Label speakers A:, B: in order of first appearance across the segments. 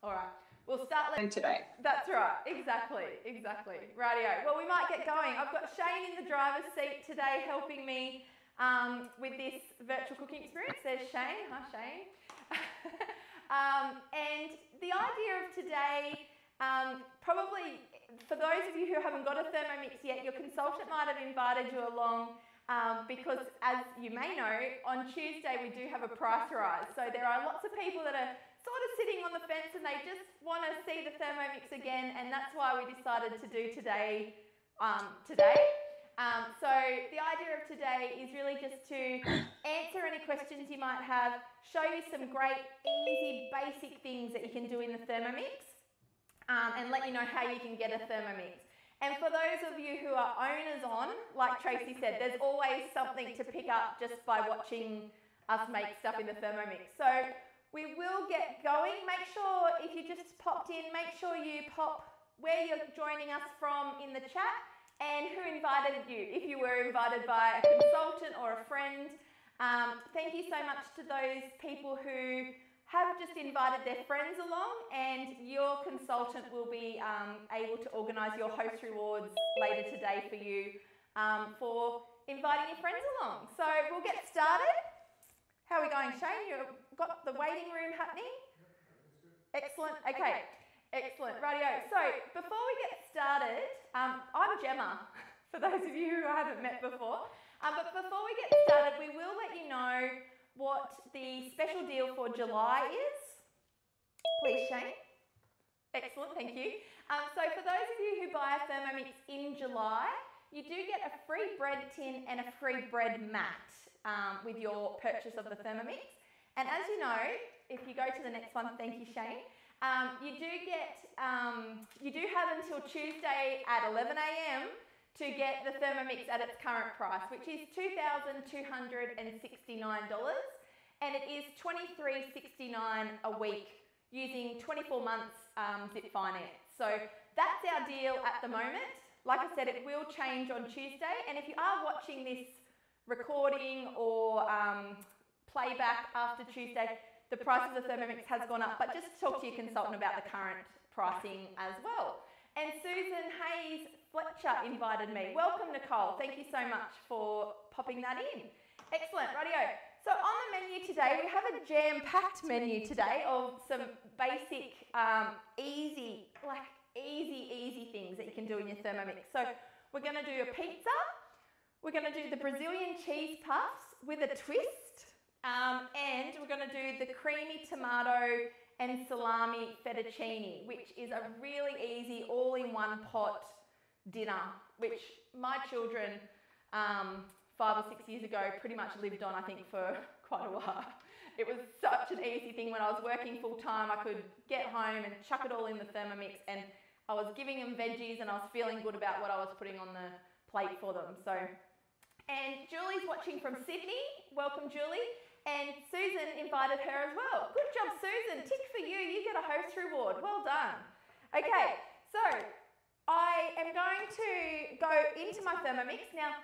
A: All right. We'll start
B: today.
A: That's right. Exactly. Rightio. Well, we might get going. I've got Shane in the driver's seat today helping me with this virtual cooking experience. There's Shane. Hi, Shane. And the idea of today, probably for those of you who haven't got a Thermomix yet, your consultant might have invited you along because, as you may know, on Tuesday we do have a price rise. So there are lots of people that are sort of sitting on the fence and they just want to see the Thermomix again, and that's why we decided to do today. So the idea of today is really just to answer any questions you might have, show you some great, easy, basic things that you can do in the Thermomix, and let you know how you can get a Thermomix. And for those of you who are owners on, like Tracy said, there's always something to pick up just by watching us make stuff in the Thermomix. So we will get going. Make sure, if you just popped in, make sure you pop where you're joining us from in the chat and who invited you, if you were invited by a consultant or a friend. Thank you so much to those people who have just invited their friends along, and your consultant will be able to organise your host rewards later today for you for inviting your friends along. So we'll get started. How are we going, Shane? You've got the waiting room happening? Excellent. Okay. Excellent. Rightio. So before we get started, I'm Gemma, for those of you who I haven't met before. But before we get started, we will let you know what the special deal for July is. Please, Shane. Excellent. Thank you. So for those of you who buy a Thermomix in July, you do get a free bread tin and a free bread mat with your purchase of the Thermomix. And as you know, if you go to the next one, thank you, Shane. You do have until Tuesday at 11 a.m. to get the Thermomix at its current price, which is $2,269, and it is $23.69 a week using 24 months zip finance. So that's our deal at the moment. Like I said, it will change on Tuesday, and if you are watching this recording or playback after Tuesday, the price of the Thermomix has gone up, but just talk to your consultant about the current pricing as well. And Susan Hayes Fletcher invited me. Welcome, Nicole. Thank you so much for popping that in. Excellent, rightio. So on the menu today, we have a jam-packed menu today of some basic, easy things that you can do in your Thermomix. So we're going to do a pizza. We're going to do the Brazilian cheese puffs with a twist. And we're going to do the creamy tomato and salami fettuccine, which is a really easy all-in-one pot dinner, which my children 5 or 6 years ago pretty much lived on, I think, for quite a while. It was such an easy thing. When I was working full-time, I could get home and chuck it all in the Thermomix, and I was giving them veggies and I was feeling good about what I was putting on the plate for them. So, and Julie's watching from Sydney. Welcome, Julie. And Susan invited her as well. Good job, Susan. Tick for you. You get a host reward. Well done. Okay, so I am going to go into my Thermomix. Now,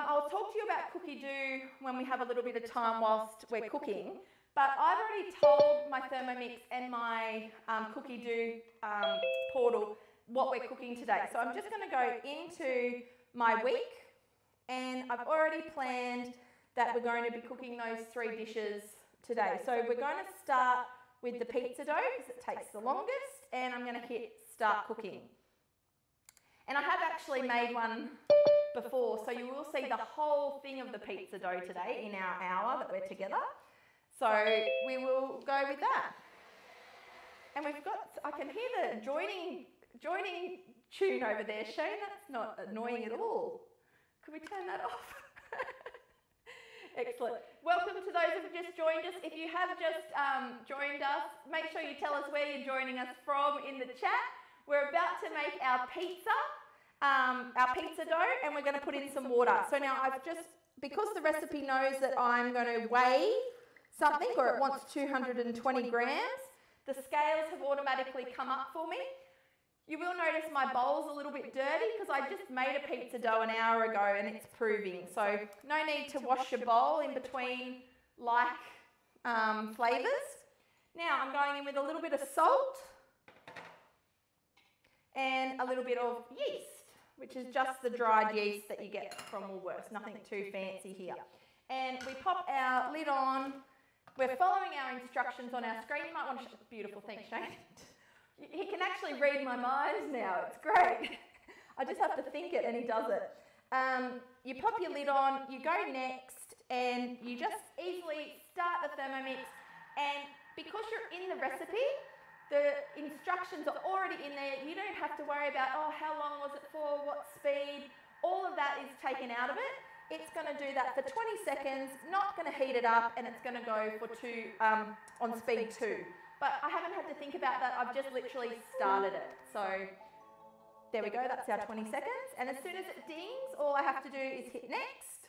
A: I'll talk to you about Cookie Do when we have a little bit of time whilst we're cooking. But I've already told my Thermomix and my Cookie Do portal what we're cooking today. So I'm just going to go into my week, and I've already planned that we're going to be cooking those 3 dishes today. So we're going to start with the pizza dough because it takes the longest, and I'm going to hit start cooking. And I have actually made one before, so you will see the whole thing of the pizza dough today in our hour that we're together. So we will go with that. And we've got, I can hear the joining tune over there. Shane, that's not annoying at all. Could we turn that off? Excellent. Welcome to those who have just joined us. If you have just joined us, make sure you tell us where you're joining us from in the chat. We're about to make our pizza dough, and we're going to put in some water. So now I've just, because the recipe knows that I'm going to weigh something, or it wants 220 grams, the scales have automatically come up for me. You will notice my bowl's a little bit dirty because I just made a pizza dough an hour ago and it's proving. So no need to wash your bowl in between like flavours. Now I'm going in with a little bit of salt and a little bit of yeast, which is just the dried yeast that you get from Woolworths, nothing too fancy here. And we pop our lid on. We're following our instructions on our screen. You might want to show, beautiful, thanks Shane. He can actually read my mind now, it's great. I just have to think it and he does it. You pop your lid on, you go next, and you just easily start the Thermomix. And because you're in the recipe, the instructions are already in there. You don't have to worry about, oh, how long was it for, what speed. All of that is taken out of it. It's going to do that for 20 seconds, not going to heat it up, and it's going to go for on speed 2. But I haven't had to think about that. I've just literally started it. So there we go, that's our 20 seconds. And as soon as it dings, all I have to do is hit next.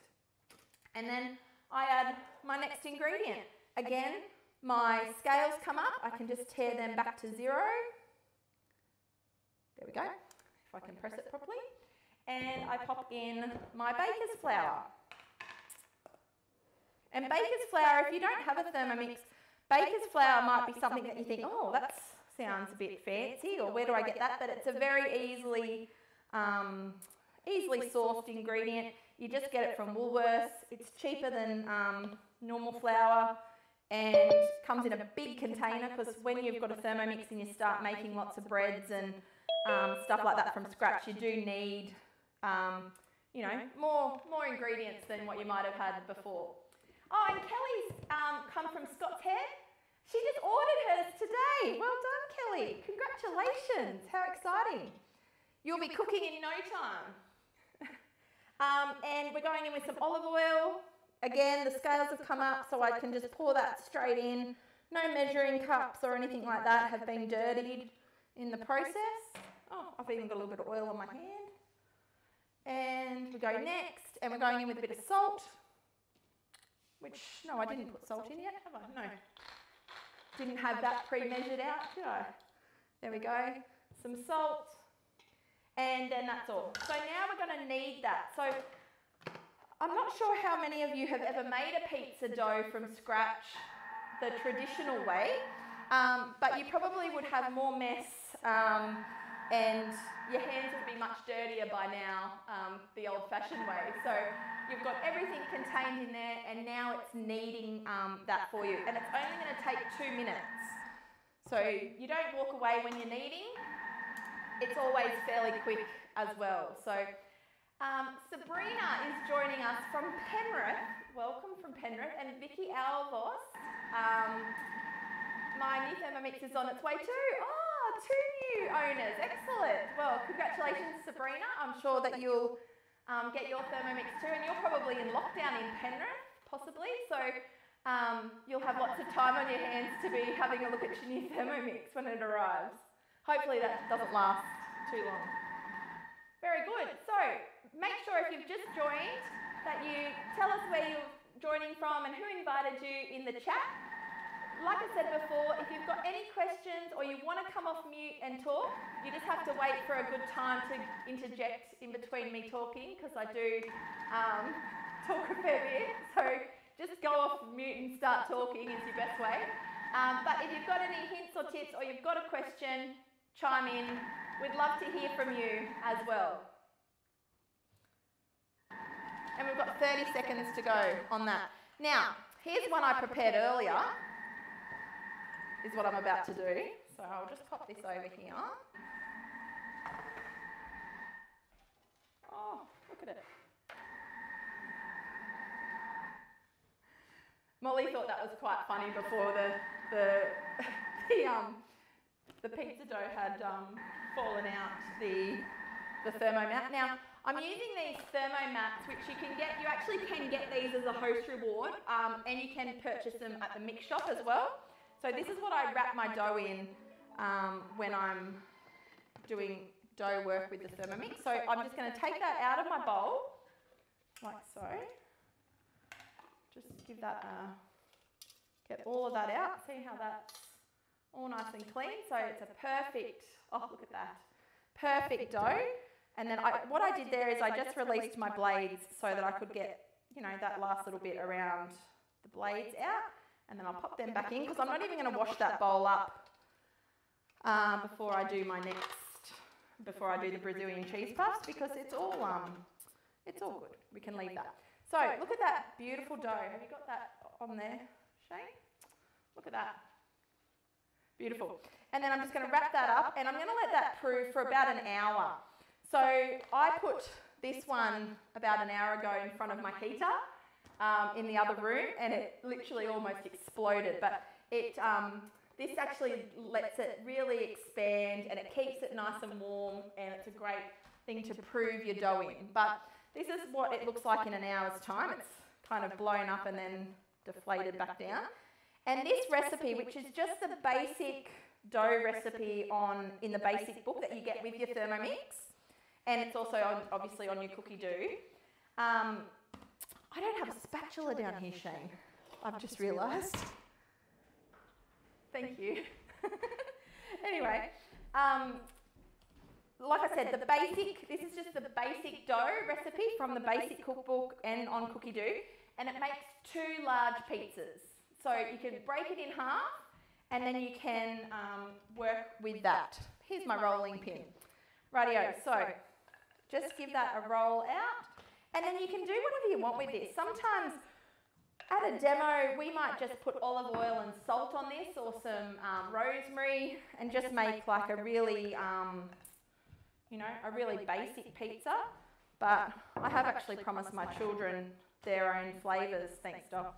A: And then I add my next ingredient. Again, my scales come up. I can just tear them back to 0. There we go, if I can press it properly. And I pop in my baker's flour. And baker's flour, if you don't have a Thermomix, baker's flour might be something that you think, oh, that sounds a bit fancy, or where do I get that? But it's a very easily sourced ingredient. You just get it from Woolworths. It's cheaper than normal flour and comes in a big container, because when you've got a Thermomix and you start making lots of breads and stuff like that from scratch, you do need you know, more ingredients than what you might have had before. Oh, and Kelly's come from Scott's Head. She just ordered hers today. Well done, Kelly. Congratulations. How exciting. You'll be cooking in no time. And we're going in with some olive oil. Again, the scales have come up, so I can just pour that straight in. No measuring cups or anything like that have been dirtied in the process. Oh, I've even got a little bit of oil on my hand. And we go next, and we're going in with a bit of salt, which, no, I didn't put salt in yet, have I? No. Didn't have that pre-measured out, did I? There we go. Some salt, and then that's all. So now we're going to knead that. So I'm not sure how many of you have ever made a pizza dough from scratch the traditional way, but you probably would have more mess and your hands would be much dirtier by now, the old-fashioned way. So you've got everything contained in there, and now it's kneading that for you. And it's only going to take 2 minutes. So you don't walk away when you're kneading. It's always fairly quick as well. So Sabrina is joining us from Penrith. Welcome from Penrith. And Vicky Alvos, my new Thermomix is on its way too. Oh, 2 new owners, excellent. Well, congratulations, Sabrina. I'm sure that you'll get your Thermomix too, and you're probably in lockdown in Penrith, possibly, so you'll have lots of time on your hands to be having a look at your new Thermomix when it arrives. Hopefully that doesn't last too long. Very good. So make sure if you've just joined that you tell us where you're joining from and who invited you in the chat. Like I said before, if you've got any questions or you want to come off mute and talk, you just have to wait for a good time to interject in between me talking, because I do talk a fair bit. So just go off mute and start talking is your best way. But if you've got any hints or tips or you've got a question, chime in. We'd love to hear from you as well. And we've got 30 seconds to go on that. Now, here's one I prepared earlier. Is what I'm about to do. So I'll just pop this over here. Oh, look at it. Molly thought that was quite funny before the pizza dough had fallen out the Thermomat. Now, I'm using these Thermomats, which you actually can get these as a host reward, and you can purchase them at the mix shop as well. So this is what I wrap my dough in when I'm doing dough work with the Thermomix. So I'm just going to take that out of my bowl, like so. Just give that get all of that out. See how that's all nice and clean. So it's a perfect, oh look at that, perfect dough. And then what I did there is I just released my blades so that I could get, you know, that last little bit around the blades out. And then I'll pop them back in because I'm not even going to wash that bowl up before I do the Brazilian cheese puffs, because it's all good. We can leave that. So look at that beautiful dough. Have you got that on there, Shane? Look at that. Beautiful. And then I'm just going to wrap that up, and I'm going to let that prove for about an hour. So I put this one about an hour ago in front of my heater in the other room, and it literally almost exploded. But this actually lets it really expand, and it keeps it nice and warm, and it's a great thing to prove your dough in. But this is what it looks like in an hour's time. It's kind of blown up and then deflated back down. And this recipe, which is just the basic dough recipe in the basic book that you get with your Thermomix, and it's also obviously on your cookie dough. I don't have a spatula down here, Shane. I've just realised. Thank you. Anyway, like I said, this is just the basic dough recipe from the basic cookbook and on cookie dough, and it makes 2 large pizzas. So you can break it in half, and then you can work with that. Here's my rolling pin. Rightio, so just give that a roll out, and then you can do whatever you want with this. Sometimes at a demo, we might just put olive oil and salt on this, or some rosemary, and just make like a really, a really basic pizza. But I have actually promised my children their own flavours, thanks Doc,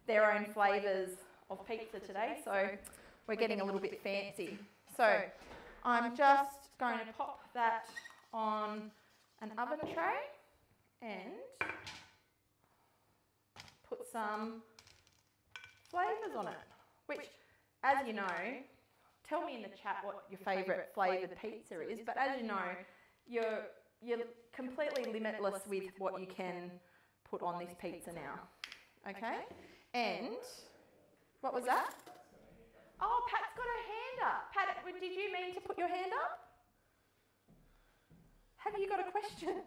A: their own flavours of pizza today, so we're getting a little bit fancy. So I'm just going to pop that on an oven tray and put some flavours on it, which, as you know, tell me in the chat what your favourite flavoured pizza is, but as you know, you're completely limitless with what you can put on this pizza now, okay? And what was that? Oh, Pat's got her hand up. Pat, did you mean to put your hand up? Have you got a question?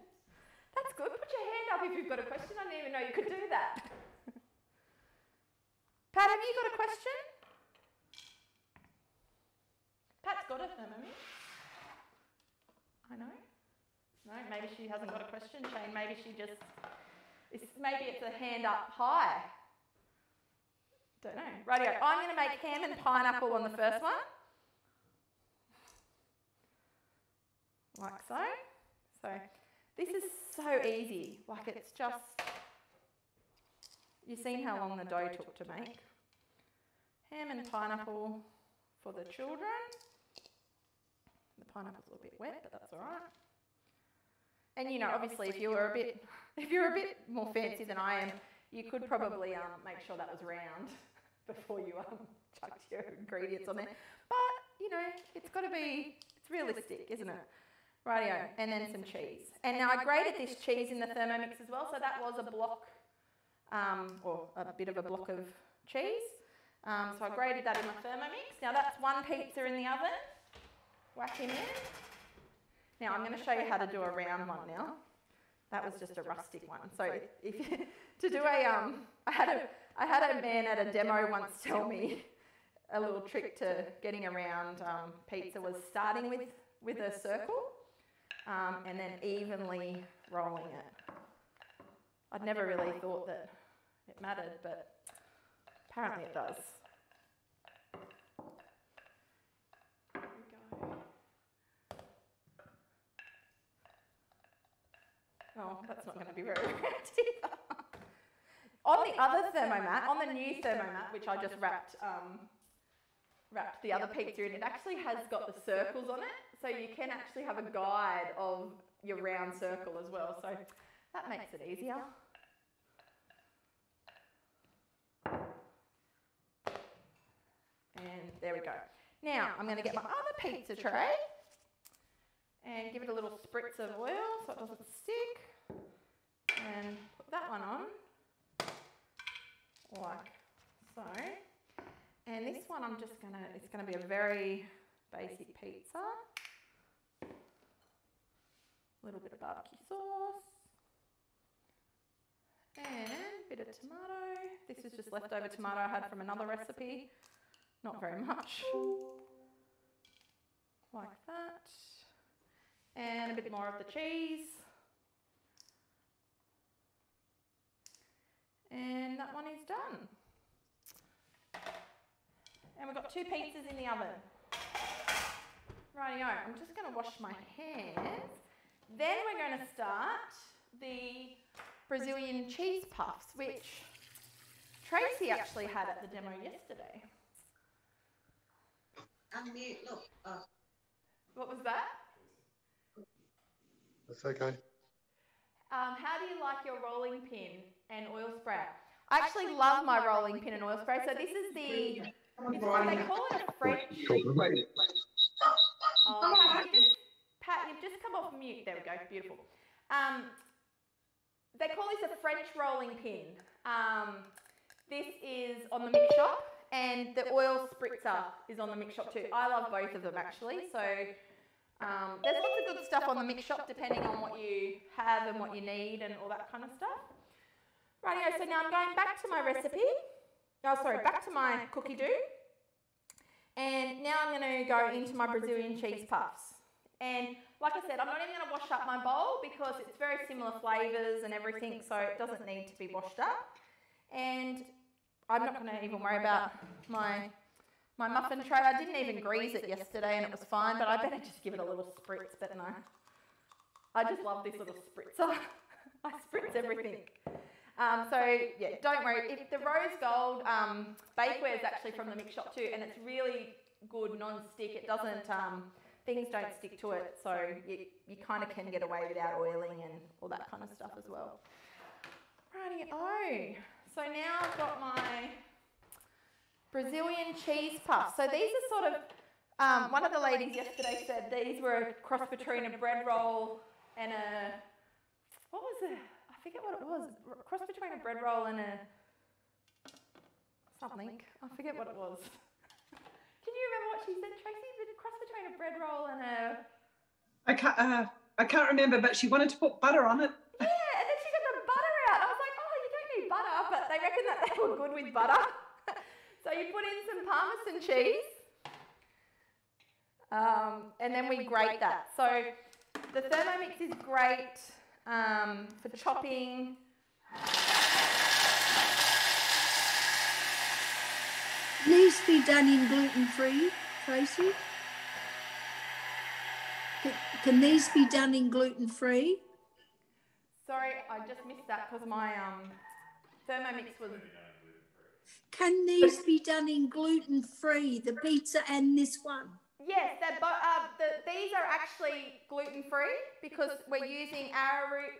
A: That's good. Put your hand up if you've got a question. I didn't even know you could do that. Pat, have you got a question? Pat's got a Thermomix. I know. No, maybe she hasn't got a question, Shane. Maybe maybe it's a hand up high. Don't know. Rightio. I'm going to make ham and pineapple on the first one. Like so. So this is so easy. Like, it's just, you've seen how long the dough took to make. Ham and pineapple for the children. The pineapple's a little bit wet, but that's all right. And obviously, if you're a bit more fancy than I am, you could probably make sure that was round before you chucked your ingredients on there. But it's realistic, isn't it? Rightio, and then some cheese. And now I grated this cheese in the Thermomix as well, so that was a block, or a bit of a block of cheese. So I grated that in my Thermomix. Now that's one pizza in the oven. Whack him in. Now I'm going to show you how to do a round one now. That was just a rustic one. So I had a man at a demo once tell me a little trick to getting a round pizza was starting with a circle and then evenly rolling it. I'd never really thought that it mattered, but apparently it does. Oh, that's not going to be very round either. On the other thermomat, on the new thermomat, which I just wrapped the other pizza in, it actually has got the circles on it, so you can actually have a guide of your round circle as well, so that makes it easier. And there we go. Now, I'm going to get my other pizza tray and give it a little spritz of oil so it doesn't stick, and put that one on like so. And this one it's going to be a very basic pizza. A little bit of barbecue sauce and a bit of tomato. This is just leftover tomato I had from another recipe. Not very much. Like that. And a bit more of the cheese. And that one is done. And we've got 2 pizzas in the oven. Rightio, I'm just going to wash my hands. Then we're going to start the Brazilian cheese puffs, which Tracy actually had at the demo yesterday.
B: Unmute, look. Oh.
A: What was that?
C: That's okay.
A: How do you like your rolling pin and oil spray? I actually love my rolling pin and oil spray. So this is the, they call it a French. Oh, Pat, you've just come off mute. There we go, beautiful. They call this a French rolling pin. This is on the mix shop, and the oil spritzer is on the mix shop too. I love both of them actually. So there's lots of good stuff on the mix shop depending on what you have and what you need and all that kind of stuff. Rightio, so now I'm going back to my recipe. Oh, sorry, back to my cookie dough. And now I'm going to go into my Brazilian cheese puffs. And like I said, I'm not even going to wash up my bowl because it's very similar flavours and everything, so it doesn't need to be washed up. And I'm not going to even worry about my muffin tray. I didn't even grease it yesterday and it was fine, but I better just give it a little spritz, but no. I just love this little spritzer. I spritz everything. So yeah, don't worry. If the rose gold bakeware is actually from the mix shop too, and it's really good non-stick. It doesn't, things don't stick to it, so you kind of can get away without oiling and all that kind of stuff as well. Righty-o. So now I've got my Brazilian cheese puffs. So these are sort of, one of the ladies yesterday said these were a cross between a bread roll and a, what was it? I forget what it was. Cross between a bread roll and a something. I forget what it was. Can you remember what she said, Tracy? The cross between a bread roll and a...
D: I can't remember, but she wanted to put butter on it.
A: Yeah, and then she got the butter out. I was like, oh, you don't need butter, but they reckon that they were good with butter. So you put in some Parmesan cheese, and then we grate that. So the Thermomix is great for chopping.
E: Needs to be done in gluten-free, Tracy? Can these be done in gluten-free?
A: Sorry, I just missed that because my Thermomix was...
E: Can these be done in gluten-free, the pizza and this one?
A: Yes, these are actually gluten-free because we're using arrowroot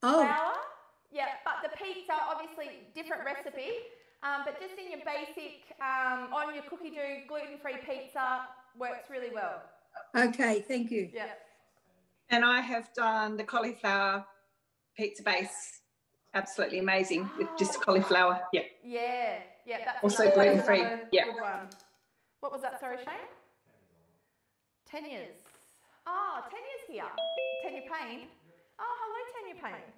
A: flour. Yeah, but the pizza, obviously, different recipe. But just in your basic, on your cookie dough, gluten-free pizza works really well.
E: Okay, thank you.
A: Yeah.
D: And I have done the cauliflower pizza base. Absolutely amazing with just cauliflower. Yeah.
A: Yeah, yeah. That's
D: also gluten-free. Yeah.
A: Good one. What was that, sorry, Shane? Tanya's. Oh, Tanya's here. Tanya Payne. Oh, hello, Tanya Payne.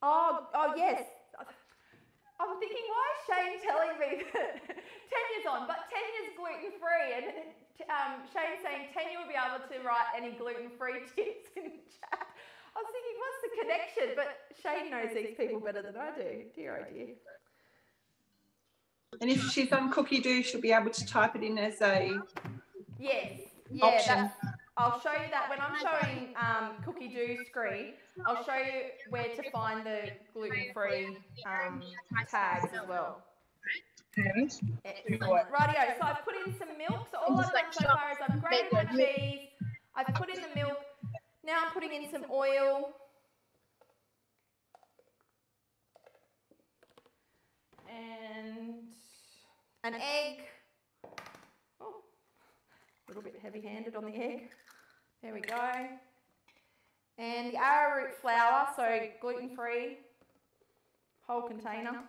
A: Oh, yes. I'm thinking, why is Shane telling me that Tanya's on? But Tanya's gluten-free, and Shane's saying Tanya will be able to write any gluten-free tips in the chat. I was thinking, what's the connection? But Shane knows these people better than I do. Dear oh dear.
D: And if she's on cookie dough, she'll be able to type it in as a option.
A: I'll show you that when I'm showing cookie dough screen. I'll show you where to find the gluten-free tags as well. Excellent. Rightio, so I've put in some milk. So all I've done so far is I've grated my cheese, I've put in the milk. Now I'm putting in some oil. And an egg. Oh, a little bit heavy-handed on the egg. There we go. And the arrowroot flour, so gluten-free, whole container.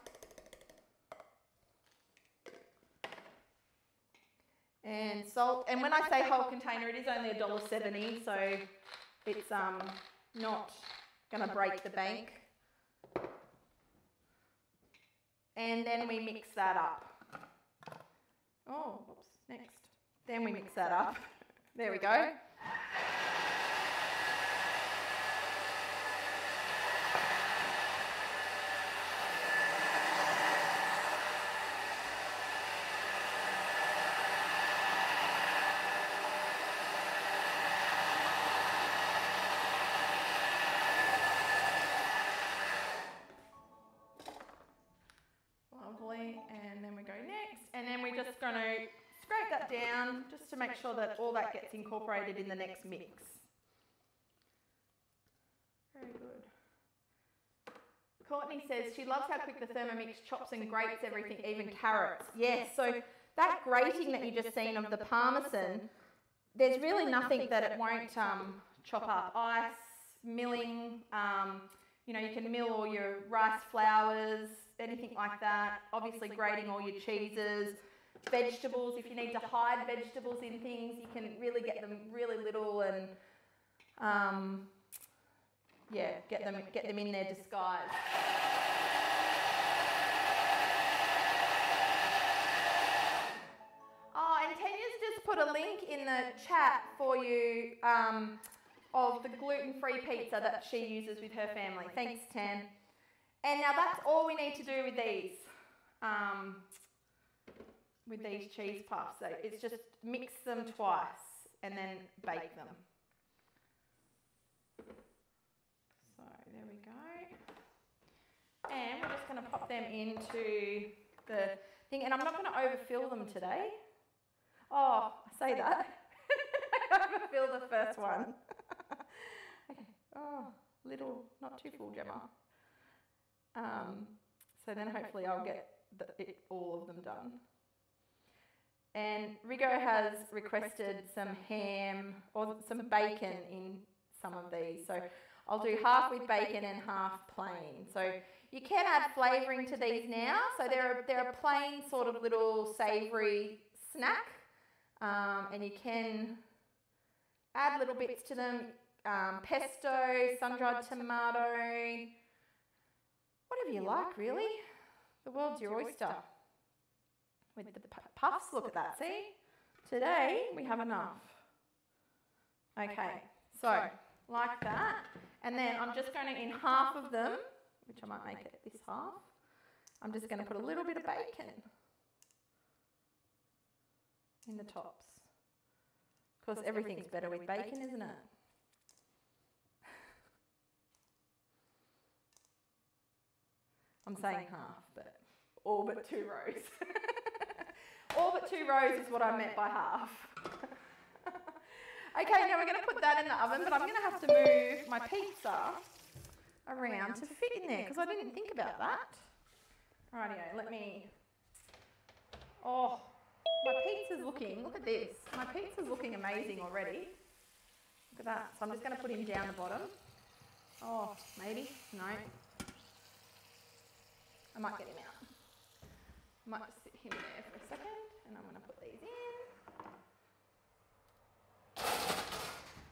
A: And salt. And when I say whole container, it is only $1.70, so it's not going to break the bank. and then we mix that up. Oh, whoops, next. Then we mix that up. There we go. Lovely, and then we go next, and then we're just going to scrape that down just to make sure that all that gets incorporated in the next mix. Very good. Courtney says she loves how quick the Thermomix chops and grates everything, even carrots. Yes, so that grating that you just seen of the Parmesan, there's really nothing that it won't chop up. Ice, milling, you know, you can mill all your rice flours, anything like that. Obviously grating all your cheeses, vegetables. If you need to hide vegetables in things, you can really get them really little and yeah, get them in their disguise. Oh, and Tanya's just put a link in the chat for you of the gluten-free pizza that she uses with her family. Thanks, Tan. And now that's all we need to do with these cheese puffs. So it's just mix them twice and then bake them. So there we go. And we're just going to pop them into the thing. And I'm not going to overfill them today. Oh, I say that. I overfill the first one. Okay. Oh, little, not too full, Gemma. So then hopefully I'll get all of them done. And Rigo has requested some ham or some bacon in some of these. So I'll do half with bacon and half plain. So you can add flavouring to these now. So they're a plain sort of little savoury snack. And you can add little bits to them. Pesto, sun-dried tomato, whatever you like, really. The world's your oyster. With the puffs, look at that, see? Today, we have enough. Okay, so, like that. And then I'm just going to, in half of them, which I might make it this half, I'm just going to put a little bit of bacon in the tops. Because everything's better with bacon, isn't it? I'm saying half, but all but 2 rows. All but 2 rows is what I meant by half. Okay, now we're going to put that in the oven, but I'm going to have to move my pizza around to fit in there because I didn't think about that. Rightio, let me... Oh, my pizza's looking, look at this. My pizza's looking amazing already. Look at that. So I'm just going to put him down the bottom. Oh, maybe? No. I might get him out. I might just sit him there for a second, and I'm going to put these in.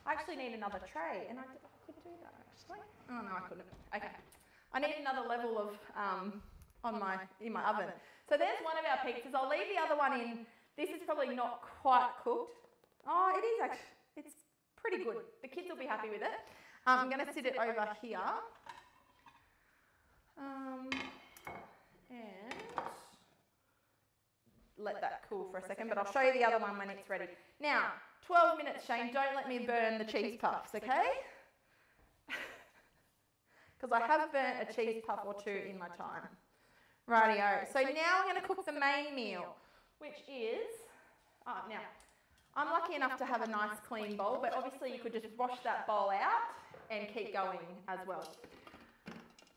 A: I actually need another tray, and I could do that actually. Oh no, I couldn't. Okay, I need another level of in my oven. So there's one of our pizzas. I'll leave the other one in. This is probably not quite cooked. Oh, it is actually. It's pretty good. The kids will be happy with it. I'm going to sit it over here. And let that cool for a second, but I'll show you the other one when it's ready. Now, 12 minutes, Shane, don't let me burn the cheese puffs, okay? Because I have burnt a cheese puff or 2 in my time. Rightio. So now we're going to cook the main meal, which is, now, I'm lucky enough to have a nice clean bowl, but obviously you could just wash that bowl out and keep going as well.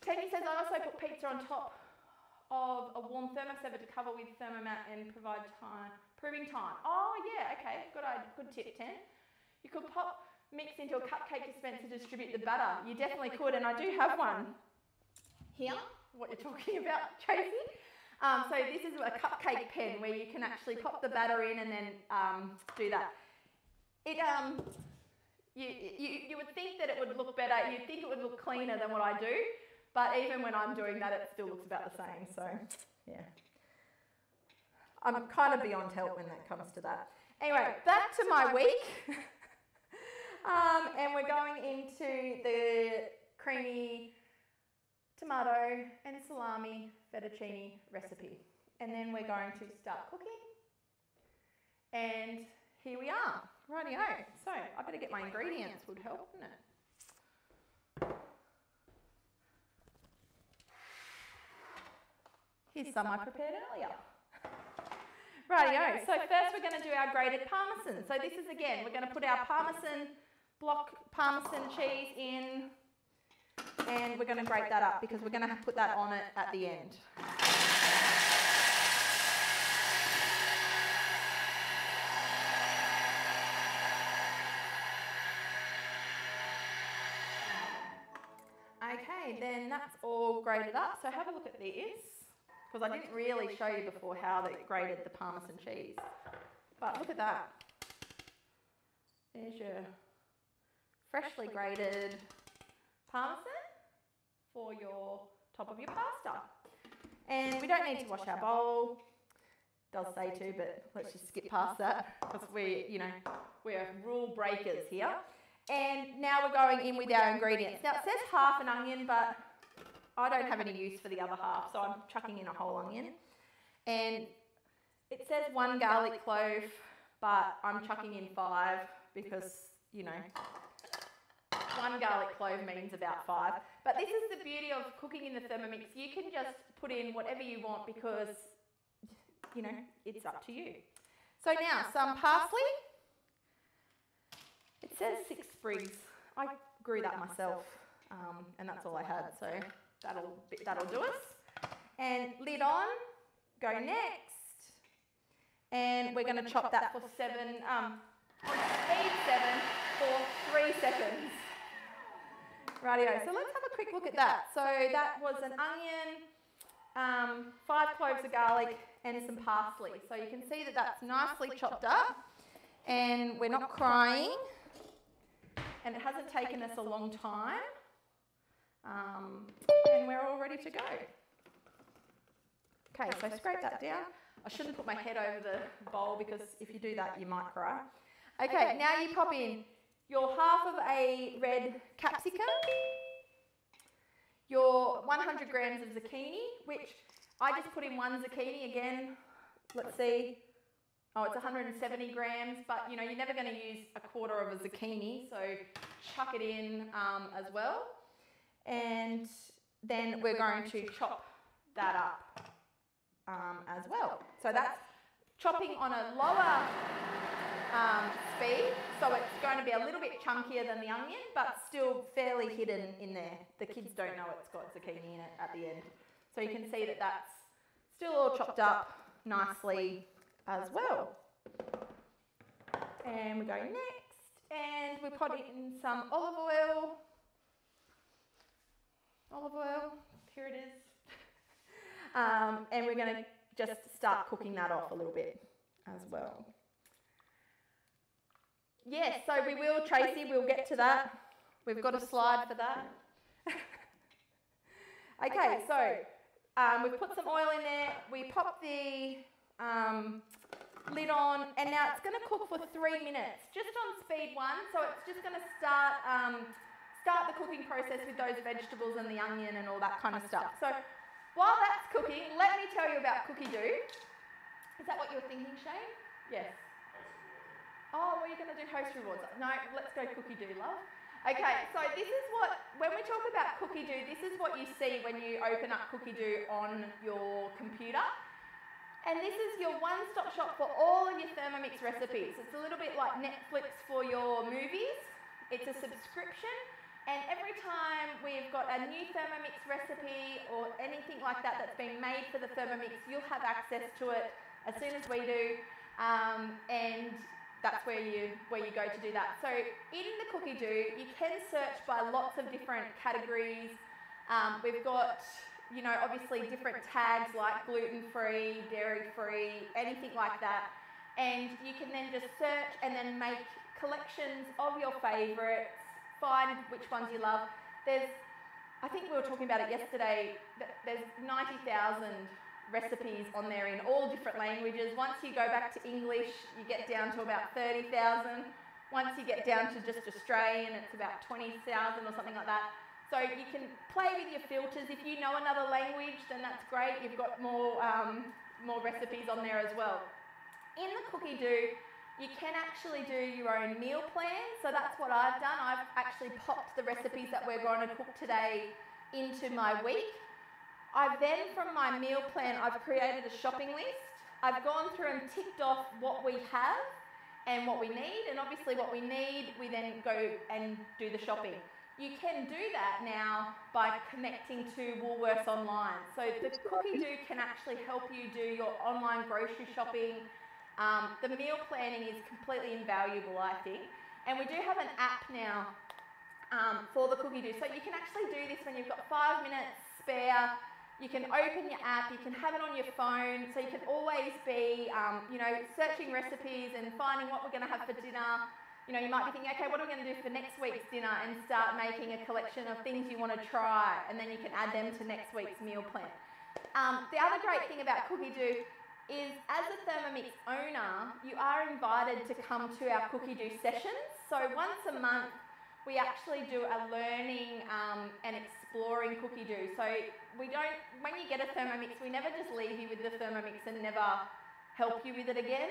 A: Teddy says I also put pizza on top of a warm thermoset to cover with thermomat and proving time. Oh yeah, okay, good tip, Ten. You could pop mix into a cupcake dispenser to distribute the batter. You definitely could, and I do have one here. What you're talking about, Tracy? So this is a cupcake pen where you can actually pop the batter in and then do that. It you would think that it would look better. You'd think it would look cleaner than what I do. But even when I'm doing that, it still looks about the same. So Yeah. I'm kind of beyond help when that comes to that. Anyway, back to my week. And we're going into the creamy tomato and salami fettuccine recipe. And then we're going to start cooking. And here we are. Rightio. So I better get my ingredients, would help, wouldn't it? Here's some I prepared earlier. Rightio. So first we're going to do our grated parmesan. So this is, again, we're going to put our block parmesan cheese in, and we're going to grate that up because we're going to put that on it at the end. Okay, then that's all grated up. So have a look at this, because I didn't really show you before how they grated the parmesan cheese. But look at that. There's your freshly grated parmesan for your top of your pasta. And we don't need to wash our bowl. It does say to, but let's just skip past that because we're rule breakers here. And now we're going in with our ingredients. Now it says half an onion, but I don't have any use for the other half, so I'm chucking in a whole onion. And it says 1 garlic clove, but I'm chucking in 5 because, 1 garlic clove means about 5. But this is the beauty of cooking in the Thermomix. You can just put in whatever you want because, it's up to you. So now, some parsley. It says 6 sprigs. I grew that myself, and that's all I had, so that'll do us. And lid on, go next. And we're going to chop that for on speed 7 for 3 seconds. Rightio, so let's have a quick look at that. So that was an onion, 5 cloves of garlic, and some parsley. So you can see that that's nicely chopped up, and we're not crying. And it hasn't taken us a long time, and we're all ready to go. Okay, so scrape that down. I shouldn't put my head over the bowl because if you do that, you might cry. Okay, now you pop in your half of a red capsicum, your 100 grams of zucchini, which I just put in 1 zucchini again. Let's see. Oh, it's 170 grams, but you're never going to use a quarter of a zucchini, so chuck it in as well. And then we're going to chop that up as well. So that's chopping on a lower speed, so it's going to be a little bit chunkier than the onion, but still fairly hidden in there. The kids don't know it's got zucchini in it at the end. So you can see that that's still all chopped up nicely as well. And we go next, and we put in some olive oil. Here it is. And we're going to just start cooking that off a little bit as well. Yes, so we will, Tracy, we'll get to that. We've got a slide for that. Okay, so we've put some oil in there. We pop the lid on, and now it's going to cook for 3 minutes, just on speed 1. So it's just going to start the cooking process with those vegetables and the onion and all that kind of stuff. So while that's cooking, let me tell you about Cookie Doo. Is that what you're thinking, Shane? Yes. Oh, well, you're going to do host rewards. No, let's go Cookie Doo, love. Okay, so this is when we talk about Cookie Doo, this is what you see when you open up Cookie Doo on your computer. And this is your one-stop shop for all of your Thermomix recipes. It's a little bit like Netflix for your movies. It's a subscription, and every time we've got a new Thermomix recipe or anything like that that's been made for the Thermomix, you'll have access to it as soon as we do, and that's where you go to do that. So in the Cookie Doo, you can search by lots of different categories. We've got obviously different tags like gluten-free, dairy-free, anything like that. And you can then just search and then make collections of your favourites, find which ones you love. I think we were talking about it yesterday, there's 90,000 recipes on there in all different languages. Once you go back to English, you get down to about 30,000. Once you get down to just Australian, it's about 20,000 or something like that. So you can play with your filters. If you know another language, then that's great. You've got more recipes on there as well. In the Cookie Do, you can actually do your own meal plan. So that's what I've done. I've actually popped the recipes that we're going to cook today into my week. I've then, from my meal plan, I've created a shopping list. I've gone through and ticked off what we have and what we need. And obviously what we need, we then go and do the shopping. You can do that now by connecting to Woolworths online. So the Cookie Do can actually help you do your online grocery shopping. The meal planning is completely invaluable, I think. And we do have an app now for the Cookie Do. So you can actually do this when you've got 5 minutes spare. You can open your app, you can have it on your phone, so you can always be, searching recipes and finding what we're going to have for dinner. You know, you might be thinking, okay, what are we going to do for next week's dinner, and start making a collection of things you want to try, and then you can add them to next week's meal plan. The other great thing about Cookie Do is, as a Thermomix owner, you are invited to come to our Cookie Do sessions. So once a month, we actually do a learning and exploring Cookie Do. So we don't, when you get a Thermomix, we never just leave you with the Thermomix and never help you with it again.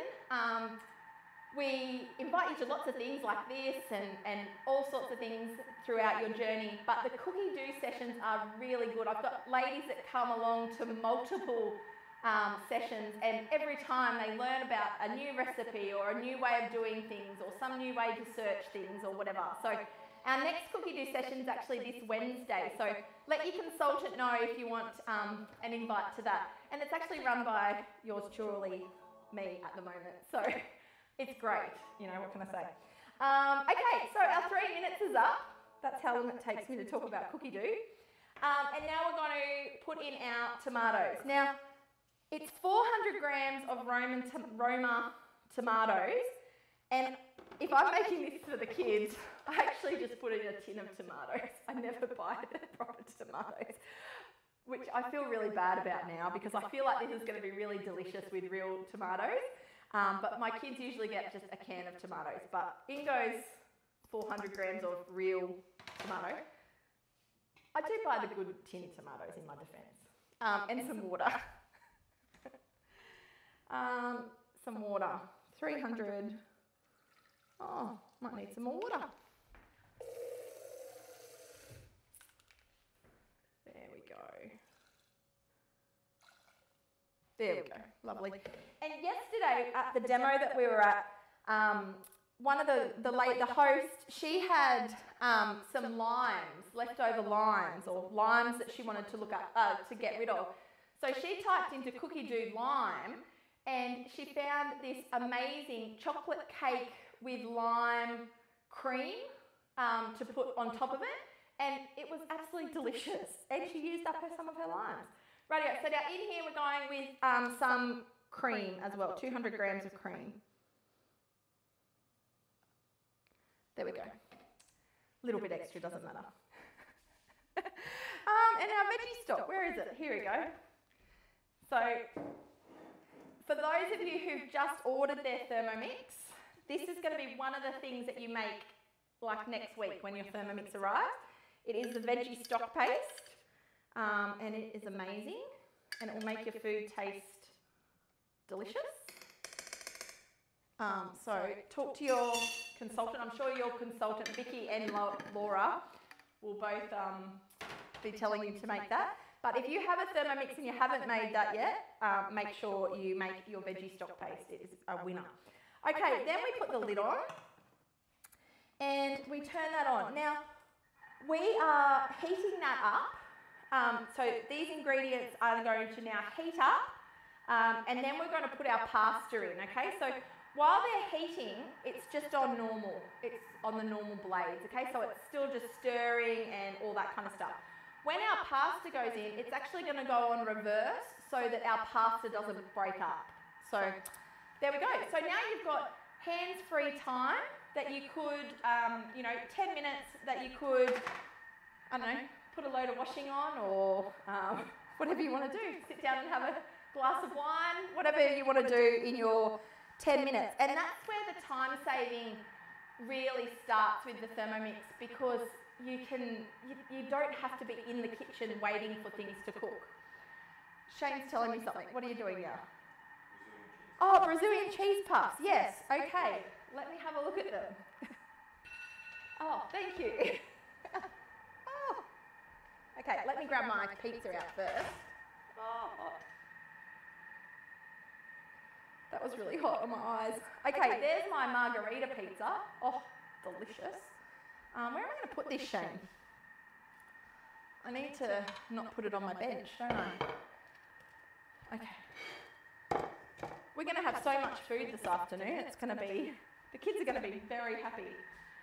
A: We invite you to lots of things like this and all sorts of things throughout your journey, but the Cookie Do sessions are really good. I've got ladies that come along to multiple sessions, and every time they learn about a new recipe or a new way of doing things or some new way to search things or whatever. So our next Cookie Do session is actually this Wednesday, so let your consultant know if you want an invite to that. And it's actually run by yours truly, me at the moment, so it's great, you know, what can I say? Okay, so our 3 minutes is up. That's how long it takes me to talk about Cookie Do. And now we're going to put in our tomatoes. Now, it's 400 grams of Roma tomatoes, and if I'm making this for the kids, I actually just put in a tin of tomatoes. I never buy the proper tomatoes, which I feel really bad about now, because I feel like this is going to be really delicious with real tomatoes. But my kids usually get just a can of tomatoes. But in goes 400 grams of real tomato. I do buy the good tin tomatoes, in my defence. And some water. Some water. 300. Oh, might need some more water. There we go. There we go, lovely. And yesterday at the demo that we were at, one of the host, she had some limes, leftover limes, or limes that she wanted to look at to get rid of. So she typed into Cookie Do lime, and she found this amazing chocolate cake with lime cream to put on top of it, and it was absolutely delicious. And she used up some of her limes. Rightio, so now in here we're going with some cream as well, 200 grams of cream. There we go. A little bit extra, doesn't matter. And our veggie stock, where is it? Here we go. So, for those of you who've just ordered their Thermomix, this is going to be one of the things that you make like next week when your Thermomix arrives. It is the veggie stock paste. And it is amazing, and it will make your food taste delicious. So talk to your consultant. I'm sure your consultant, Vicky and Laura, will both be telling you to make that. But if you have a Thermomix and you haven't made that yet, make sure you make your veggie stock paste. It is a winner. Okay, then we put the lid on, and we turn that on. Now, we are heating that up. So these ingredients are going to now heat up, and then we're going to put our pasta in, okay? So while they're heating, it's just on normal. It's on the normal blades, okay? So it's still just stirring and all that kind of stuff. When our pasta goes in, it's actually going to go on reverse so that our pasta doesn't break up. So there we go. So now you've got hands-free time that you could, 10 minutes that you could, I don't know, put a load of washing on, or whatever you want to do. Sit down and have glass of wine, whatever you want to do in your 10 minutes. And that's where the time saving really starts with the Thermomix, because you don't have to be in the kitchen waiting for things to cook. Shane's telling me something. What are you doing now? Oh, Brazilian cheese puffs. Yes. Okay. Let me have a look at them. Oh, thank you. Oh. Okay, let me grab my pizza out first. Oh, hot. That was really hot on my eyes. Okay, there's my margarita pizza. Oh, delicious. Where am I going to put this, Shane? I need to not put it on my bench, don't I? Okay. We're going to have so much food this afternoon. It's going to be, the kids are going to be very happy.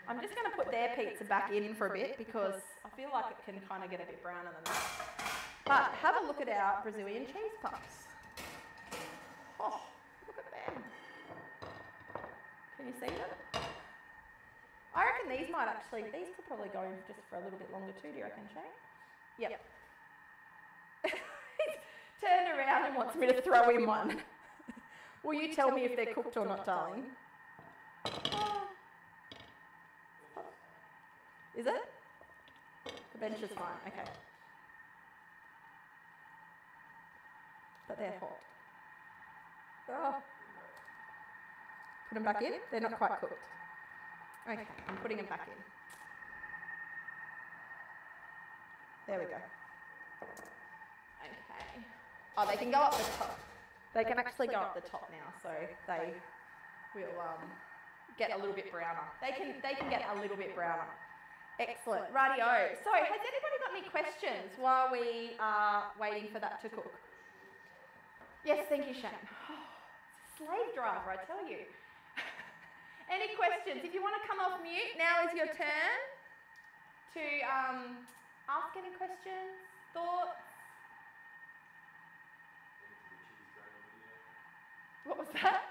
A: I'm just going to put their pizza back in for a bit because I feel like it can kind of get a bit browner than that. But have a look at our Brazilian cheese puffs. Oh, look at them. Can you see them? I reckon these could probably go in just for a little bit longer too, do you reckon, Shane? Yep. He's turned around and wants me to throw in one. Will you tell me if they're cooked or not, darling? Oh. Is it? The bench is fine, okay. But they're hot. Oh. Put them back in? They're not quite cooked. Okay, I'm putting them back in. There we go. Okay. Oh, they can go up the top. They can actually go up the top now, so they will get a little bit browner. They can get a little bit browner. Excellent. Rightio. So, has anybody got any questions while we are waiting for that to cook? Yes, thank you, Shane. Oh, it's a slave driver, I tell you. Any questions? If you want to come off mute, now is your turn to ask any questions, thoughts. What was that?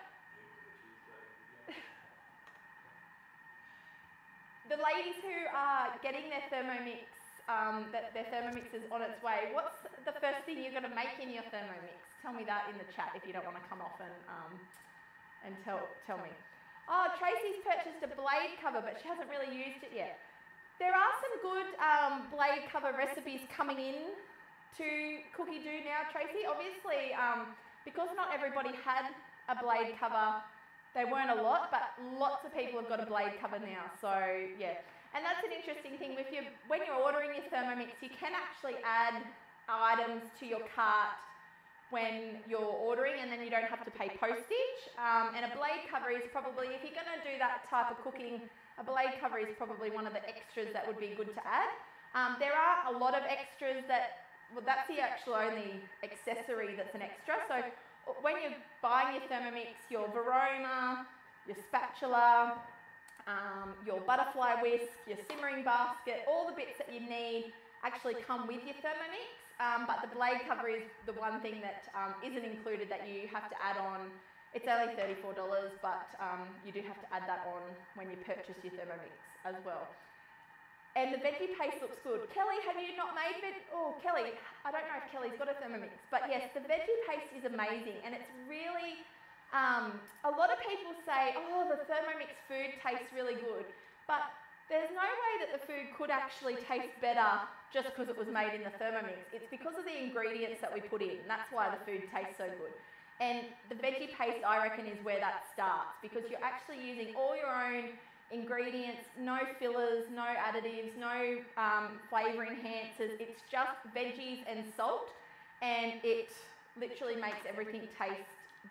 A: The ladies who are getting their Thermomix, their Thermomix is on its way. What's the first thing you're going to make in your Thermomix? Tell me that in the chat if you don't want to come off and tell me. Oh, Tracy's purchased a blade cover, but she hasn't really used it yet. There are some good blade cover recipes coming in to Cookie Do now, Tracy. Obviously, because not everybody had a blade cover, they weren't a lot, but lots of people have got a blade cover now. So yeah, and that's an interesting thing. When you're ordering your Thermomix, you can actually add items to your cart when you're ordering, and then you don't have to pay postage. And a blade cover is probably, if you're going to do that type of cooking, a blade cover is probably one of the extras that would be good to add. There are a lot of extras that's the actual only accessory that's an extra. So when you're buying your Thermomix, your Varoma, your spatula, your butterfly whisk, your simmering basket, all the bits that you need actually come with your Thermomix. But the blade cover is the one thing that isn't included that you have to add on. It's only $34, but you do have to add that on when you purchase your Thermomix as well. And the veggie paste looks good. Kelly, have you not made Kelly, I don't know if Kelly's got a Thermomix, but yes, the veggie paste is amazing, and it's really, a lot of people say, oh, the Thermomix food tastes really good, but there's no way that the food could actually taste better just because it was made in the Thermomix. It's because of the ingredients that we put in. That's why the food tastes so good. And the veggie paste, I reckon, is where that starts, because you're actually using all your own ingredients, no fillers, no additives, no flavour enhancers. It's just veggies and salt, and it literally makes everything taste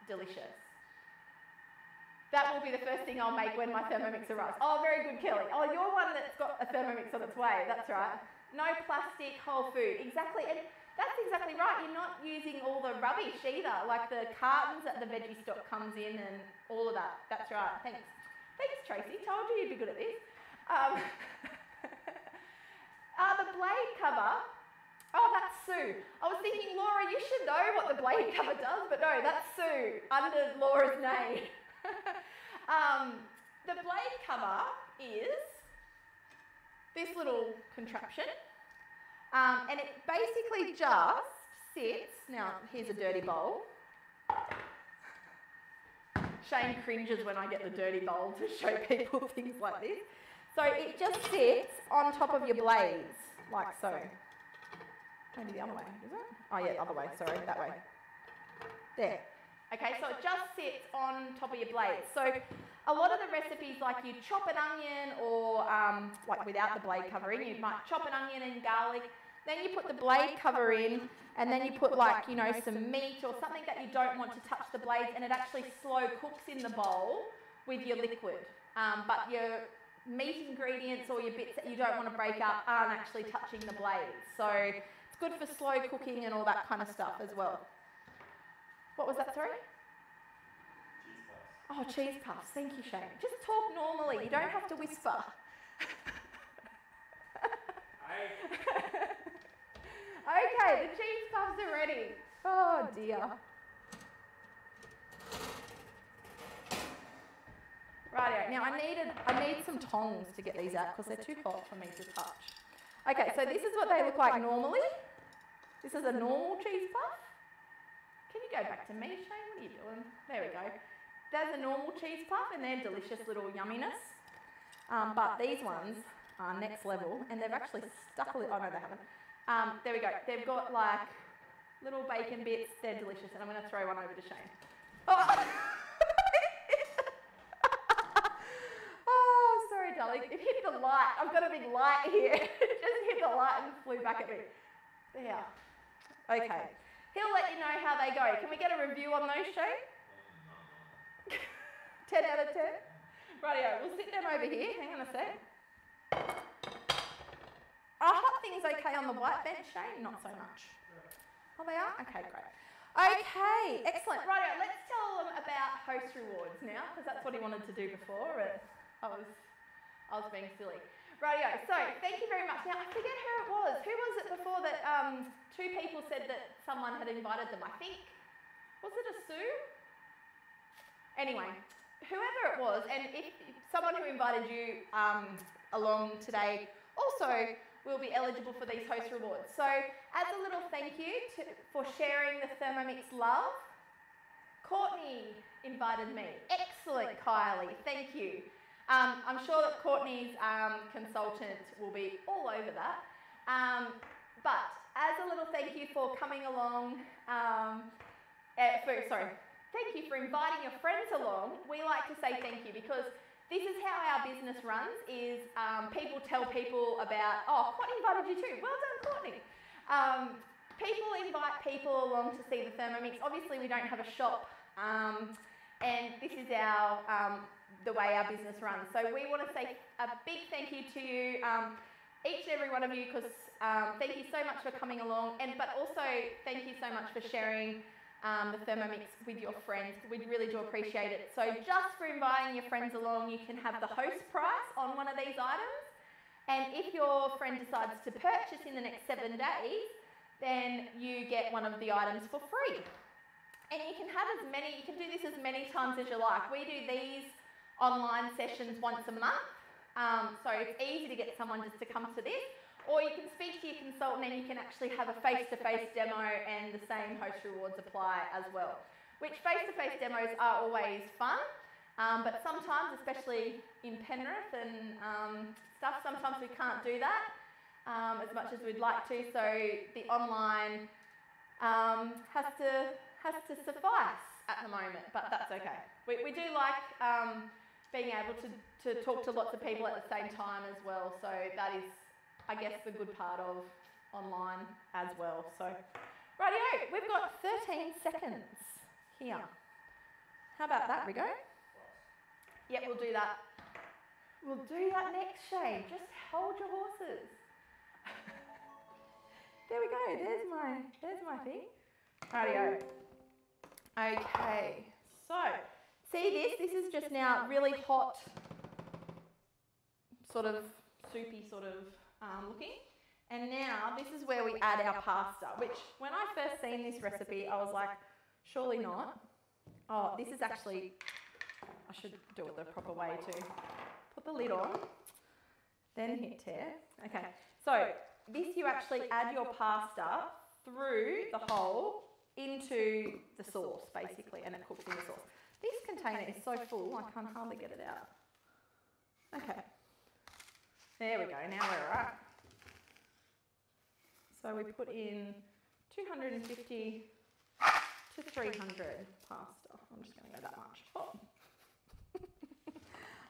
A: delicious. That will be the first thing I'll make when my Thermomix arrives. Oh, very good, Kelly. Oh, you're one that's got a Thermomix on its way. That's right. No plastic, whole food. Exactly. And that's exactly right. You're not using all the rubbish either, like the cartons that the veggie stock comes in and all of that. That's right. Thanks. Thanks, Tracy. Told you you'd be good at this. The blade cover. Oh, that's Sue. I was thinking, Laura, you should know what the blade cover does, but no, that's Sue under Laura's name. The blade cover is this little contraption, and it basically just sits. Now, here's a dirty bowl. Shane cringes when I get the dirty bowl to show people things like this. So it just sits on top of your blades, like so. Maybe the other way, is it? Oh yeah, other way, sorry, that way. There. Okay, so it just sits on top of your blades. So a lot of the recipes, like you chop an onion or like without the blade cover in, you might chop an onion and garlic, then you put the blade cover in, and then you put like, you know, some meat or something that you don't want to touch the blades, and it actually slow cooks in the bowl with your liquid. But your meat ingredients or your bits that you don't want to break up aren't actually touching the blades. So it's good for slow cooking and all that kind of stuff as well. What was that, sorry? Oh, cheese puffs. Thank you, Shane. Just talk normally. You don't have to whisper. Okay, the cheese puffs are ready. Oh dear. Rightio. Now I need some tongs to get these out because they're too hot for me to touch. Okay, so this is what they look like normally. This is a normal cheese puff. Can you go back to me, Shane? What are you doing? There we go. There's a normal cheese puff and they're delicious little yumminess. But these ones are next level and they've actually stuck a little, oh no they haven't. There we go. They've got like little bacon bits. They're delicious and I'm going to throw one over to Shane. Oh, oh sorry darling. It hit the light. I've got a big light here. It just hit the light and flew back at me. There. Okay. He'll let you know how they go. Can we get a review on those, Shane? 10 out of 10? Rightio, we'll sit them over here. Hang on a sec. Are hot things okay on the white bench, Shane? Not so much. Oh, they are? Okay, great. Okay, excellent. Rightio, let's tell them about host rewards now, because that's what he wanted to do before. I was being silly. Rightio, so thank you very much. Now, I forget who it was. Who was it before that 2 people said that someone had invited them? I think, was it a Sue? Anyway, whoever it was, and if someone who invited you along today also will be eligible for these host rewards. So as a little thank you for sharing the Thermomix love, Courtney invited me. Excellent, Kylie, thank you. I'm sure that Courtney's consultant will be all over that. But as a little thank you for coming along, thank you for inviting your friends along, we like to say thank you because this is how our business runs is people tell people about, oh, Courtney invited you too. Well done, Courtney. People invite people along to see the Thermomix. Obviously, we don't have a shop and this is our the way our business runs. So we want to say a big thank you to you, each and every one of you, because thank you so much for coming along, but also thank you so much for sharing the Thermomix with your friends. We really do appreciate it. So just for inviting your friends along, you can have the host price on one of these items. And if your friend decides to purchase in the next 7 days, then you get one of the items for free. And you can have you can do this as many times as you like. We do these online sessions once a month. So it's easy to get someone just to come to this. Or you can speak to your consultant and you can actually have a face-to-face demo and the same host rewards apply as well. Which face-to-face demos are always fun, but sometimes, especially in Penrith and stuff, sometimes we can't do that as much as we'd like to. So the online has to suffice at the moment, but that's okay. We do like being able to talk to lots of people at the same time as well. So that is, I guess, the good part of online as well. So, rightio, we've got 13 seconds here. How about that, Rigo? Yep, we'll do that. We'll do that next, Shane. Just hold your horses. There we go. There's my thing. Rightio. Okay. So, see this? This is just now really hot, sort of soupy sort of looking. And now this is where we add our pasta, which when I first seen this recipe, I was like, surely not. Oh, this is actually, I should do it the proper way too. Put the lid on, then hit tear. Okay, so this you actually add your pasta through the hole into the sauce, basically, and it cooks in the sauce. This container is so full, I can hardly get it out. Okay. There we go, now we're right. So we put in 250 to 300 pasta. I'm just going to go that much. Oh.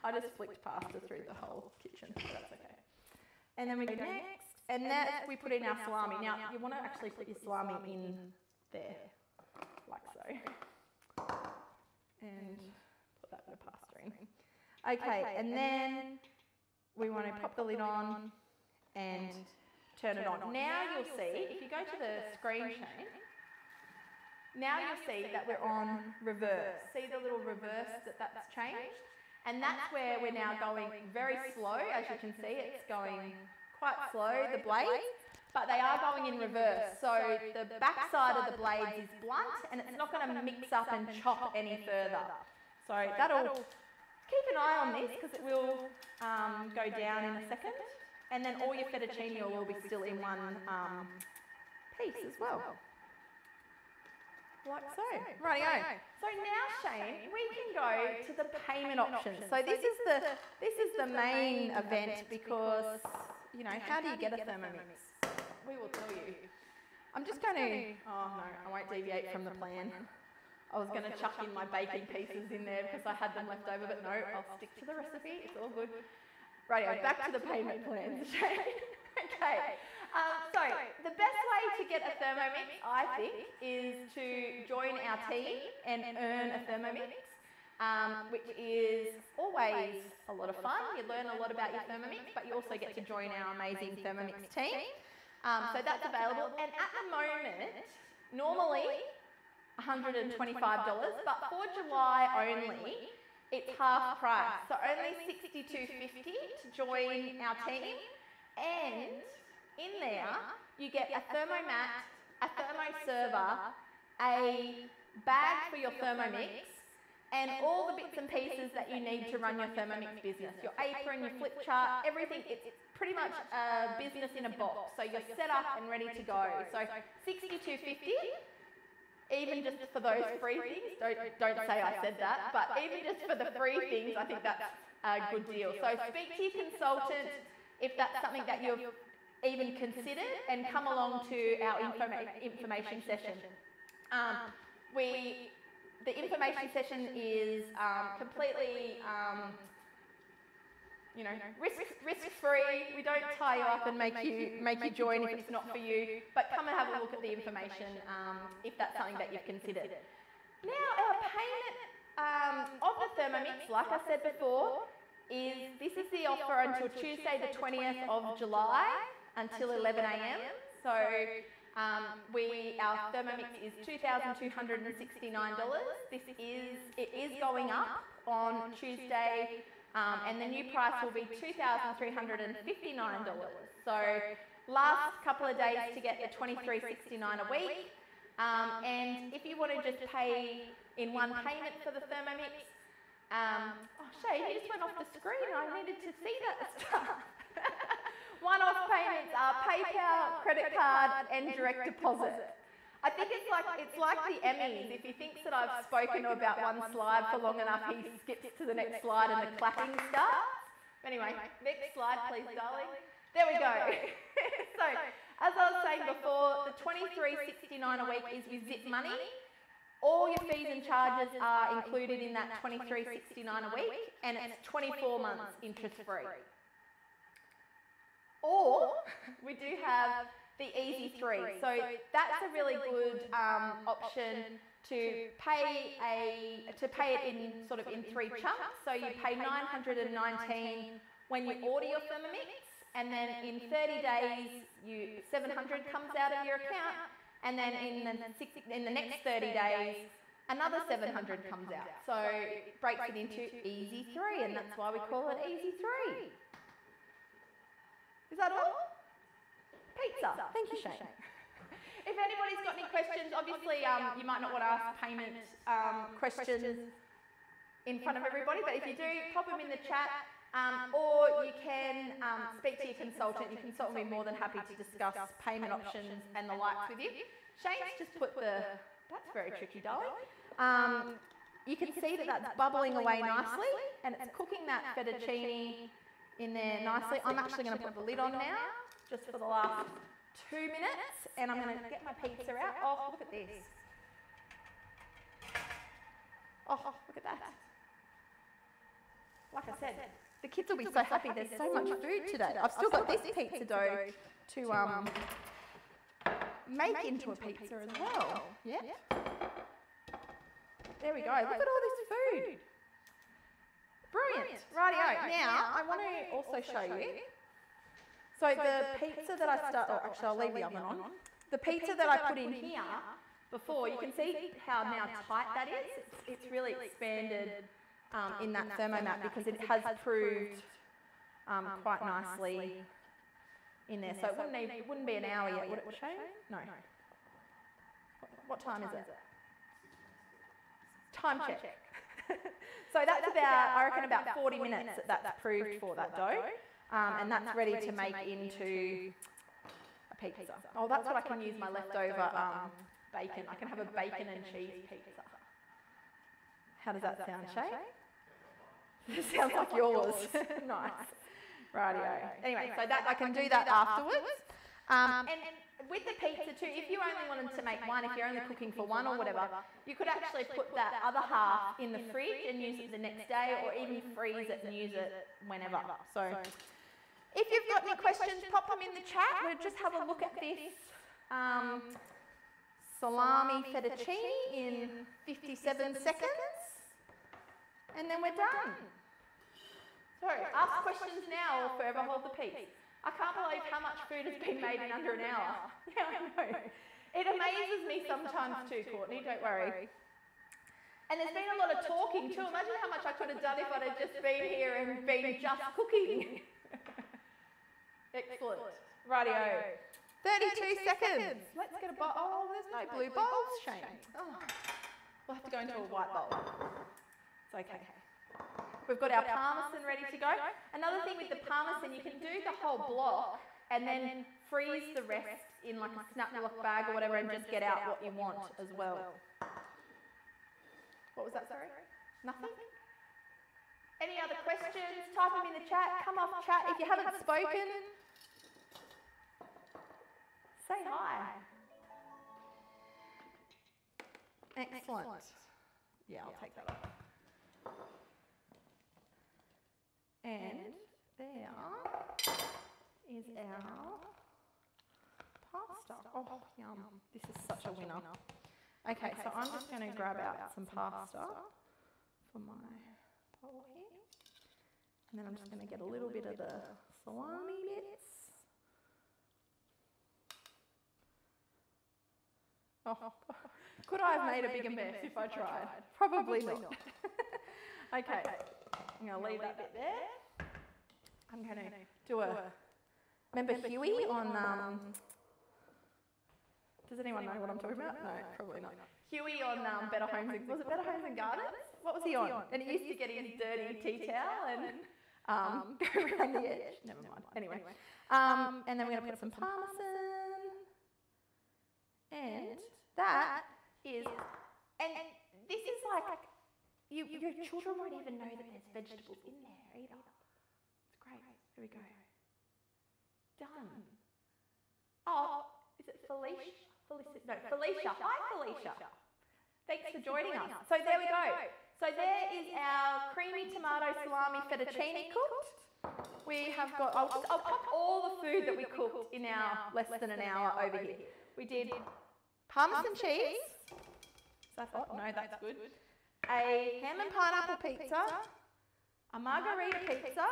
A: I just flicked pasta through the whole kitchen, but that's okay. And then we go next, and that we put in our salami. Now, you want to actually put your salami in there, like so. And put that bit of pasta in. Okay, and then we want to pop the lid on and turn it on. Now you'll see, if you go to the screen Shane, now you'll see that we're on reverse. See the little reverse that's changed? And that's where we're now going very slow. As you can see, it's going quite slow, the blades, but they are going in reverse. So the back side of the blades is blunt and it's not going to mix up and chop any further. So that'll, keep an eye on this because it will go down in a second. And then all your fettuccine will be still in one piece as well. Like so. Rightio. So now, Shane, we can go to the payment options. So this is the main event because, you know, how do you get a Thermomix? We will tell you. I'm just going to, oh no, I won't deviate from the plan. I was going to chuck in my bacon pieces in there because I had them left over, but no, I'll stick to the recipe. It's all good. Rightio, back to the payment plans, Shane. Okay. So the best way to get a Thermomix, I think, is to join our team and earn a Thermomix, which is always a lot of fun. You learn a lot about your Thermomix, but you also get to join our amazing Thermomix team. So that's available. And at the moment, normally $125, but for July only, it's half price. So only $62.50 to join our team. And in there, you get a thermomat, a thermoserver, a bag for your Thermomix, and all the bits and pieces that you need to run your Thermomix business. Your apron, your flip chart, everything. It's pretty much a business in a box. So you're set up and ready to go. So $62.50, even just for those free things. Don't say I said that, but even just for the free things, I think that's a good deal. So speak to your consultant if that's something that you've even considered, and come along to our information session. The information session is completely, you know, risk-free. We don't tie you up and make you join if it's not for you. But come and have a look at the information if that's something that you've considered. Now, our payment of the Thermomix, like I said before, this is the offer until Tuesday the 20th of July until 11 a.m. So our Thermomix is $2,269. It is going up on Tuesday, and the new price will be $2,359. So last couple of days to get the $23.69 a week. And if you want to just pay in one payment for the Thermomix, oh Shay, you just went off the screen. I needed to see that stuff. One-off payments are PayPal, credit card, and direct deposit. I think it's like the Emmys. If he thinks that I've spoken about one slide for long enough, he skips to the next slide and the clapping starts. Anyway, next slide, please, darling. There we go. So, as I was saying before, the $23.69 a week is with Zip Money. All your fees and charges are included in that $23.69 a week, and it's 24 months interest-free. Or we do have the Easy 3. So that's a really good option to pay it in sort of in 3 chunks. So you pay $919 when you order your Thermomix, and then in 30 days, $700 comes out of your account, and then in the next 30 days, another $700 comes out. So it breaks it into Easy 3, and that's why we call it Easy 3. Is that all? Pizza. Thank you, Shane. If anybody's got any questions, obviously you might not want to ask payment questions in front of everybody, but if you do, pop them in the chat, or you can speak to your consultant. Your consultant will be more than happy to discuss payment options and the likes with you. Shane's just put the That's very tricky, darling. You can see that that's bubbling away nicely, and it's cooking that fettuccine in there nicely. I'm actually going to put the lid on now, just for the last 2 minutes, and I'm going to get my pizza out. Oh, look at this. Oh, look at that. Like I said, the kids will be so happy. There's so much food today. I've still got this pizza dough to make into a pizza as well. Yeah. There we go. Look at all this food. Brilliant. Rightio. Now, I want to also show you. So the pizza that I start, actually I'll leave the oven on. The pizza that I put in here before, you can see how now tight that is. It's really expanded in that Thermomix because it has proved quite nicely in there. So it wouldn't be an hour yet, would it show? No. What time is it? Time check. So that's about, I reckon, about 40 minutes that's proved for that dough. And that's ready to make into a pizza. Oh, that's what I can use my leftover bacon. I can have a bacon and cheese pizza. How does that sound, Shay? It sounds like yours. Nice. Rightio. Anyway, so that I can do that afterwards. And with the pizza too, if you only wanted to make one, if you're only cooking for one or whatever, you could actually put that other half in the fridge and use it the next day, or even freeze it and use it whenever. So if you've got any questions, pop them in the chat. We'll just have a look at this salami fettuccine in 57 seconds, and then we're done. So ask questions now or forever hold the peace. I can't believe how much food has been made in under an hour. Yeah, I know. It amazes me sometimes too, Courtney, don't worry. And there's been a lot of talking too. Imagine how much I could have done if I'd have just been here and been just cooking. Excellent. Rightio. 32 seconds. Let's get a bowl. Oh, there's no blue bowls, Shane. Oh. We'll have to go into a white bowl. It's okay. We've got our parmesan ready to go. Another thing with the parmesan, you can do the whole block and then freeze the rest in like a snap-lock bag or whatever and just get out what you want as well. What was that, sorry? Nothing? Any other questions? Type them in the chat. Come off chat. If you haven't spoken, say hi. Excellent. Yeah, I'll take that up. And there is our pasta. Oh, yum. This is such a winner. Okay, so I'm just going to grab out some pasta for my bowl here. And then I'm just going to get a little bit of the salami bits. Oh, could I have made a bigger mess if I tried? Probably not. Okay. I'm going to leave that bit there. I'm going to do a, remember Huey on, does anyone know what I'm talking about? No, probably not. Huey on Better Homes, was it Better Homes and Gardens? What was he on? And he used to get his dirty tea towel and go around the edge. Never mind. Anyway. And then we're going to put some parmesan. And that is, and this is like, your children won't even know that there's vegetables in there either. It's great. There we go. Done. Oh, is it Felicia? No, Felicia. Hi, Felicia. Thanks for joining us. So there we go. So there is our creamy tomato salami fettuccine cooked. We have got, I'll pop all the food that we cooked in our less than an hour over here. We did parmesan cheese. So I thought, no, that's good. A ham and pineapple pizza, a margarita pizza.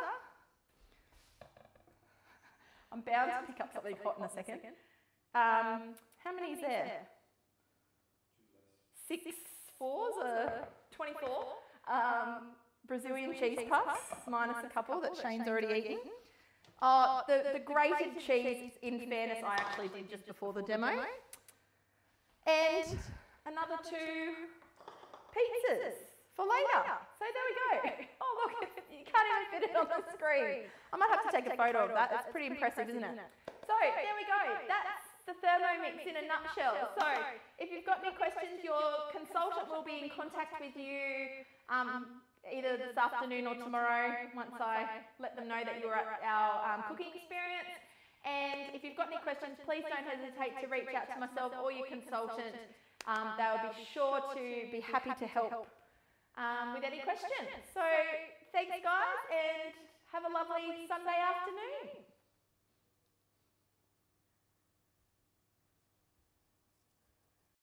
A: I'm bound to pick up something hot in a second. How many is there? 6 fours, 24. Brazilian cheese puffs, minus a couple that Shane's already eaten. Oh, the grated cheese, in fairness, I actually did just before the demo. And another 2 pizzas for later. So there we go. Oh look, you can't even fit it on the screen. I might have to take a photo of that. That's pretty impressive, isn't it? So there we go. That's the Thermomix in a nutshell. So if you've got any questions, your consultant will be in contact with you either this afternoon or tomorrow once I let them know that you're at our cooking experience. And if you've got any questions, please don't hesitate to reach out to myself or your consultant. They'll be sure to be happy to help with any questions. So thanks guys, and have a lovely Sunday afternoon.